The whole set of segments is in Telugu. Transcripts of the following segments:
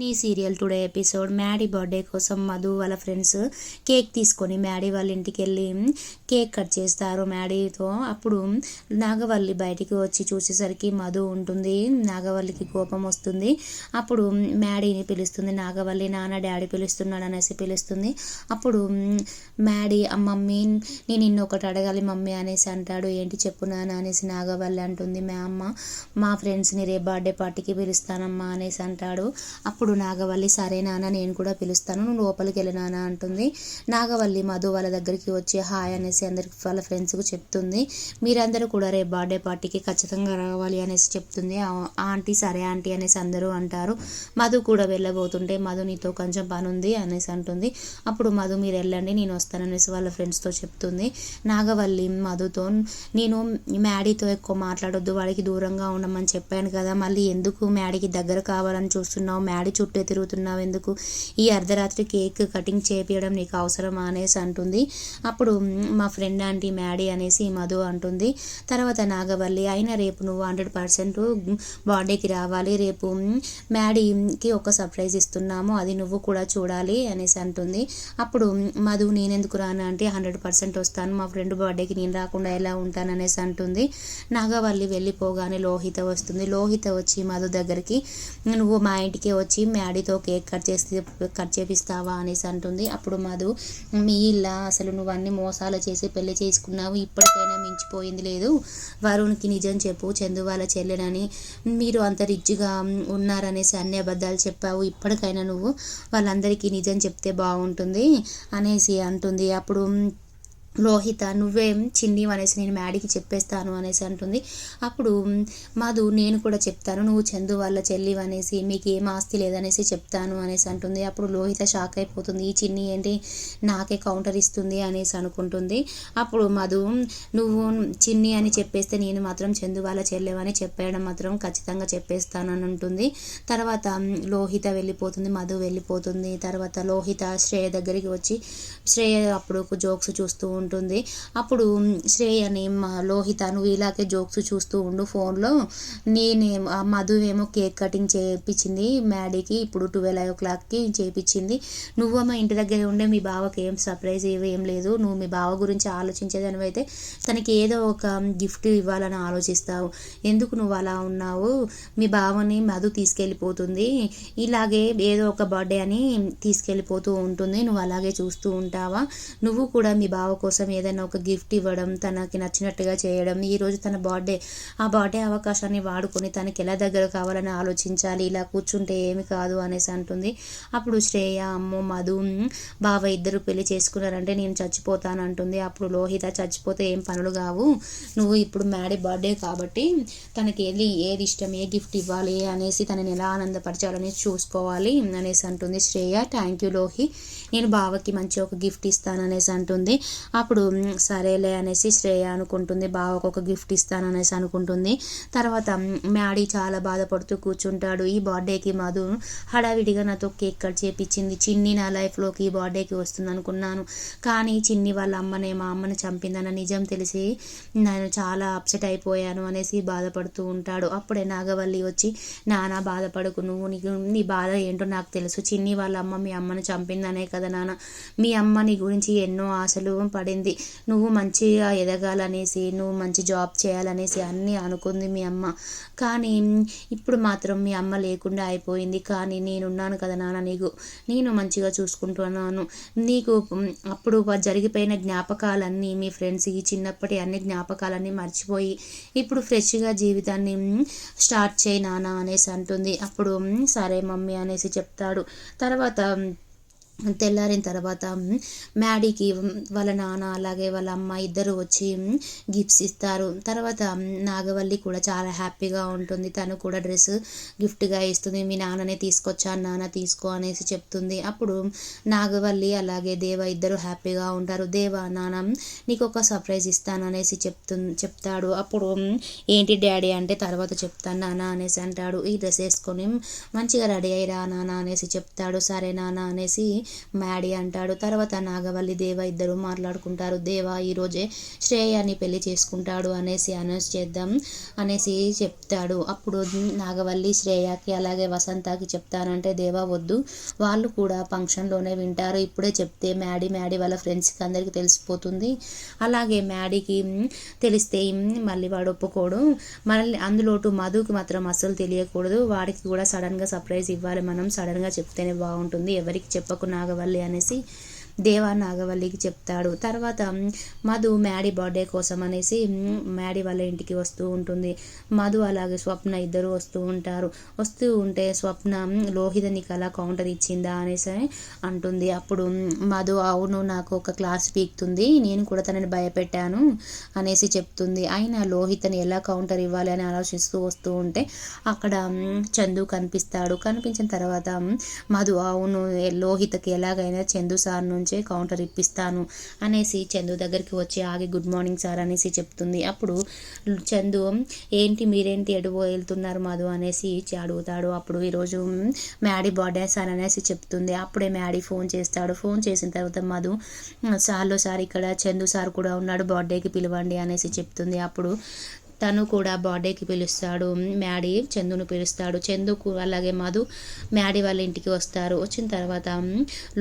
Mini serial today episode. Maddy birthday కోసం మధు వాళ్ళ ఫ్రెండ్స్ కేక్ తీసుకొని మ్యాడీ వాళ్ళ ఇంటికి వెళ్ళి కేక్ కట్ చేస్తారు మ్యాడీతో. అప్పుడు నాగవల్లి బయటికి వచ్చి చూసేసరికి మధు ఉంటుంది. నాగవల్లికి కోపం వస్తుంది. అప్పుడు మ్యాడీని పిలుస్తుంది. నాగవల్లి నాన్న డాడీ పిలుస్తున్నాడు అనేసి పిలుస్తుంది. అప్పుడు మ్యాడీ మమ్మీ నేను నిన్నొకటి అడగాలి మమ్మీ అనేసి అంటాడు. ఏంటి చెప్పు నాన్న అనేసి నాగవల్లి అంటుంది. మా ఫ్రెండ్స్ని రేపు బర్త్డే పార్టీకి పిలుస్తానమ్మా అనేసి అంటాడు. అప్పుడు నాగవల్లి సరే నాన్న నేను కూడా పిలుస్తాను, నువ్వు లోపలికి వెళ్ళి నాన్న అంటుంది. నాగవల్లి మధు వాళ్ళ దగ్గరికి వచ్చి హాయ్ అనేసి అందరికి వాళ్ళ ఫ్రెండ్స్కు చెప్తుంది. మీరందరూ కూడా రేపు బర్త్డే పార్టీకి ఖచ్చితంగా రావాలి అనేసి చెప్తుంది. ఆంటీ సరే ఆంటీ అనేసి అందరూ అంటారు. మధు కూడా వెళ్ళబోతుంటే మధు నీతో కొంచెం పని ఉంది అనేసి అంటుంది. అప్పుడు మధు మీరు వెళ్ళండి నేను వస్తాను అనేసి వాళ్ళ ఫ్రెండ్స్తో చెప్తుంది. నాగవల్లి మధుతో నేను మ్యాడీతో ఎక్కువ మాట్లాడొద్దు, వాడికి దూరంగా ఉండమని చెప్పాను కదా, మళ్ళీ ఎందుకు మ్యాడీకి దగ్గర కావాలని చూస్తున్నావు, మ్యాడీ చుట్టే తిరుగుతున్నావు ఎందుకు, ఈ అర్ధరాత్రి కేక్ కటింగ్ చేపించడం నీకు అవసరమా అనేసి అంటుంది. అప్పుడు మా ఫ్రెండ్ ఆంటీ మ్యాడీ అనేసి మధు అంటుంది. తర్వాత నాగవల్లి అయినా రేపు నువ్వు 100% బర్త్డేకి రావాలి, రేపు మ్యాడీకి ఒక సర్ప్రైజ్ ఇస్తున్నాము, అది నువ్వు కూడా చూడాలి అనేసి అంటుంది. అప్పుడు మధు నేనెందుకు రాను అంటే 100% వస్తాను, మా ఫ్రెండ్ బర్త్డేకి నేను రాకుండా ఎలా ఉంటాను అనేసి అంటుంది. నాగవల్లి వెళ్ళిపోగానే లోహిత వస్తుంది. లోహిత వచ్చి మధు దగ్గరికి నువ్వు మా ఇంటికి వచ్చి మ్యాడీతో కేక్ కట్ చేపిస్తావా అనేసి అంటుంది. అప్పుడు మధు మీ ఇల్లా అసలు నువ్వు అన్ని మోసాలు చేసి పెళ్లి చేసుకున్నావు, ఇప్పటికైనా మించిపోయింది లేదు, వరుణ్కి నిజం చెప్పు, చందు వాళ్ళ చెల్లెనని మీరు అంత రిచ్గా ఉన్నారనేసి అన్ని అబద్ధాలు చెప్పావు, ఇప్పటికైనా నువ్వు వాళ్ళందరికీ నిజం చెప్తే బాగుంటుంది అనేసి అంటుంది. అప్పుడు లోహిత నువ్వేం చిన్ని అనేసి నేను మ్యాడీకి చెప్పేస్తాను అనేసి అంటుంది. అప్పుడు మధు నేను కూడా చెప్తాను, నువ్వు చందు వాళ్ళ చెల్లి అనేసి మీకు ఏం ఆస్తి లేదనేసి చెప్తాను అనేసి అంటుంది. అప్పుడు లోహిత షాక్ అయిపోతుంది. ఈ చిన్ని ఏంటి నాకే కౌంటర్ ఇస్తుంది అనేసి అనుకుంటుంది. అప్పుడు మధు నువ్వు చిన్ని అని చెప్పేస్తే నేను మాత్రం చందు వాళ్ళ చెల్లెవని చెప్పేయడం మాత్రం ఖచ్చితంగా చెప్పేస్తాను అని ఉంటుంది. తర్వాత లోహిత వెళ్ళిపోతుంది, మధు వెళ్ళిపోతుంది. తర్వాత లోహిత శ్రేయ దగ్గరికి వచ్చి శ్రేయ అప్పుడు జోక్స్ చూస్తూ ఉంటుంది. అప్పుడు శ్రేయని లోహిత నువ్వు ఇలాగే జోక్స్ చూస్తూ ఉండు ఫోన్లో, మధు ఏమో కేక్ కటింగ్ చేయించింది మ్యాడీకి, ఇప్పుడు 12 చేయించింది, నువ్వేమో ఇంటి దగ్గర ఉండే మీ బావకి ఏం సర్ప్రైజ్ ఏం లేదు, నువ్వు మీ బావ గురించి ఆలోచించేదానివైతే తనకి ఏదో ఒక గిఫ్ట్ ఇవ్వాలని ఆలోచిస్తావు, ఎందుకు నువ్వు అలా ఉన్నావు, మీ బావని మధు తీసుకెళ్ళిపోతుంది, ఇలాగే ఏదో ఒక బర్త్డే అని తీసుకెళ్ళిపోతూ ఉంటుంది, నువ్వు అలాగే చూస్తూ ఉంటావా, నువ్వు కూడా మీ బావ కోసం ఏదైనా ఒక గిఫ్ట్ ఇవ్వడం, తనకి నచ్చినట్టుగా చేయడం, ఈరోజు తన బర్త్డే, ఆ బర్త్డే అవకాశాన్ని వాడుకొని తనకి ఎలా దగ్గర కావాలని ఆలోచించాలి, ఇలా కూర్చుంటే ఏమి కాదు అనేసి అంటుంది. అప్పుడు శ్రేయ అమ్మో మధు బావ ఇద్దరు పెళ్లి చేసుకున్నారంటే నేను చచ్చిపోతాను అంటుంది. అప్పుడు లోహిత చచ్చిపోతే ఏం పనులు కావు, నువ్వు ఇప్పుడు మ్యాడీ బర్త్డే కాబట్టి తనకి ఏది ఇష్టం, ఏ గిఫ్ట్ ఇవ్వాలి అనేసి తనని ఎలా ఆనందపరచాలని చూసుకోవాలి అనేసి అంటుంది. శ్రేయ థ్యాంక్ యూ లోహి, నేను బావకి మంచి ఒక గిఫ్ట్ ఇస్తాను అనేసి అంటుంది. అప్పుడు సరేలే అనేసి శ్రేయ అనుకుంటుంది, బావకు ఒక గిఫ్ట్ ఇస్తాను అనేసి అనుకుంటుంది. తర్వాత మ్యాడీ చాలా బాధపడుతూ కూర్చుంటాడు. ఈ బర్త్డేకి మధు హడావిడిగా నాతో కేక్ కట్ చేపించింది, చిన్ని నా లైఫ్లోకి ఈ బర్త్డేకి వస్తుంది అనుకున్నాను, కానీ చిన్ని వాళ్ళ మా అమ్మని చంపిందన్న నిజం తెలిసి నేను చాలా అప్సెట్ అయిపోయాను అనేసి బాధపడుతూ ఉంటాడు. అప్పుడే నాగవల్లి వచ్చి నాన్న బాధపడకు, నువ్వు నీ బాధ ఏంటో నాకు తెలుసు, చిన్ని వాళ్ళ అమ్మ మీ అమ్మని చంపిందనే కదా నాన్న, మీ అమ్మ నీ గురించి ఎన్నో ఆశలు పడింది, నువ్వు మంచిగా ఎదగాలనేసి నువ్వు మంచి జాబ్ చేయాలనేసి అన్నీ అనుకుంది మీ అమ్మ, కానీ ఇప్పుడు మాత్రం మీ అమ్మ లేకుండా అయిపోయింది, కానీ నేనున్నాను కదా నాన్న, నేను మంచిగా చూసుకుంటున్నాను, నీకు అప్పుడు జరిగిపోయిన జ్ఞాపకాలన్నీ మీ ఫ్రెండ్స్ ఈ చిన్నప్పటి అన్ని జ్ఞాపకాలన్నీ మర్చిపోయి ఇప్పుడు ఫ్రెష్గా జీవితాన్ని స్టార్ట్ చేయి నాన్న అనేసి అంటుంది. అప్పుడు సరే మమ్మీ అనేసి చెప్తాడు. తర్వాత తెల్లారిన తర్వాత మ్యాడీకి వాళ్ళ నాన్న అలాగే వాళ్ళ అమ్మ ఇద్దరు వచ్చి గిఫ్ట్స్ ఇస్తారు. తర్వాత నాగవల్లి కూడా చాలా హ్యాపీగా ఉంటుంది, తను కూడా డ్రెస్ గిఫ్ట్గా ఇస్తుంది, మీ నాన్ననే తీసుకొచ్చాను నాన్న తీసుకో అనేసి చెప్తుంది. అప్పుడు నాగవల్లి అలాగే దేవ ఇద్దరు హ్యాపీగా ఉంటారు. దేవ నాన్న నీకు ఒక సర్ప్రైజ్ ఇస్తాను అనేసి చెప్తాడు. అప్పుడు ఏంటి డాడీ అంటే తర్వాత చెప్తాను నాన్న అనేసి అంటాడు. ఈ డ్రెస్ వేసుకొని మంచిగా రెడీ అయ్యిరా నాన్న అనేసి చెప్తాడు. సరే నాన్న అనేసి మ్యాడీ అంటాడు. తర్వాత నాగవల్లి దేవ ఇద్దరు మాట్లాడుకుంటారు. దేవ ఈరోజే శ్రేయాని పెళ్లి చేసుకుంటాడు అనేసి అనౌన్స్ చేద్దాం అనేసి చెప్తాడు. అప్పుడు నాగవల్లి శ్రేయకి అలాగే వసంతకి చెప్తానంటే దేవ వద్దు, వాళ్ళు కూడా ఫంక్షన్లోనే వింటారు, ఇప్పుడే చెప్తే మ్యాడీ వాళ్ళ ఫ్రెండ్స్కి అందరికీ తెలిసిపోతుంది, అలాగే మ్యాడీకి తెలిస్తే మళ్ళీ వాడు ఒప్పుకోడు, మళ్ళీ అందులోటు మధుకి మాత్రం అస్సలు తెలియకూడదు, వాడికి కూడా సడన్గా సర్ప్రైజ్ ఇవ్వాలి, మనం సడన్గా చెప్తేనే బాగుంటుంది, ఎవరికి చెప్పకు నాగవల్లి అనేసి దేవా నాగవల్లికి చెప్తాడు. తర్వాత మధు మ్యాడీ బర్త్డే కోసం అనేసి మ్యాడీ వాళ్ళ ఇంటికి వస్తూ ఉంటుంది. మధు అలాగే స్వప్న ఇద్దరు వస్తూ ఉంటారు. వస్తూ ఉంటే స్వప్న లోహిత నీకు అలా కౌంటర్ ఇచ్చిందా అనేసి అంటుంది. అప్పుడు మధు అవును నాకు ఒక క్లాస్ పీకుతుంది, నేను కూడా తనని భయపెట్టాను అనేసి చెప్తుంది. అయినా లోహితని ఎలా కౌంటర్ ఇవ్వాలి అని ఆలోచిస్తూ వస్తూ ఉంటే అక్కడ చందు కనిపిస్తాడు. కనిపించిన తర్వాత మధు అవును లోహితకి ఎలాగైనా చందు సార్ నుంచే కౌంటర్ ఇప్పిస్తాను అనేసి చందు దగ్గరికి వచ్చి ఆగి గుడ్ మార్నింగ్ సార్ అనేసి చెప్తుంది. అప్పుడు చందు ఏంటి మీరేంటి ఎడువో వెళ్తున్నారు మధు అనేసి అడుగుతాడు. అప్పుడు ఈరోజు మ్యాడీ బర్త్డే సార్ అనేసి చెప్తుంది. అప్పుడే మ్యాడీ ఫోన్ చేస్తాడు. ఫోన్ చేసిన తర్వాత మధు సార్ ఇక్కడ చందు సార్ కూడా ఉన్నాడు, బర్త్డేకి పిలవండి అనేసి చెప్తుంది. అప్పుడు తను కూడా బర్త్డేకి పిలుస్తాడు. మ్యాడీ చందును పిలుస్తాడు. చందుకు అలాగే మధు మ్యాడీ వాళ్ళ ఇంటికి వస్తారు. వచ్చిన తర్వాత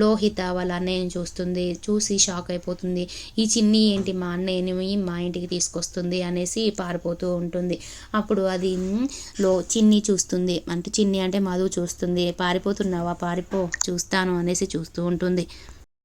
లోహిత వాళ్ళ అన్నయ్యని చూస్తుంది. చూసి షాక్ అయిపోతుంది. ఈ చిన్ని ఏంటి మా అన్నయ్యని మా ఇంటికి తీసుకొస్తుంది అనేసి పారిపోతూ ఉంటుంది. అప్పుడు అది చిన్ని చూస్తుంది, అంటే చిన్ని అంటే మధు చూస్తుంది. పారిపోతున్నావా, పారిపో చూస్తాను అనేసి చూస్తూ ఉంటుంది.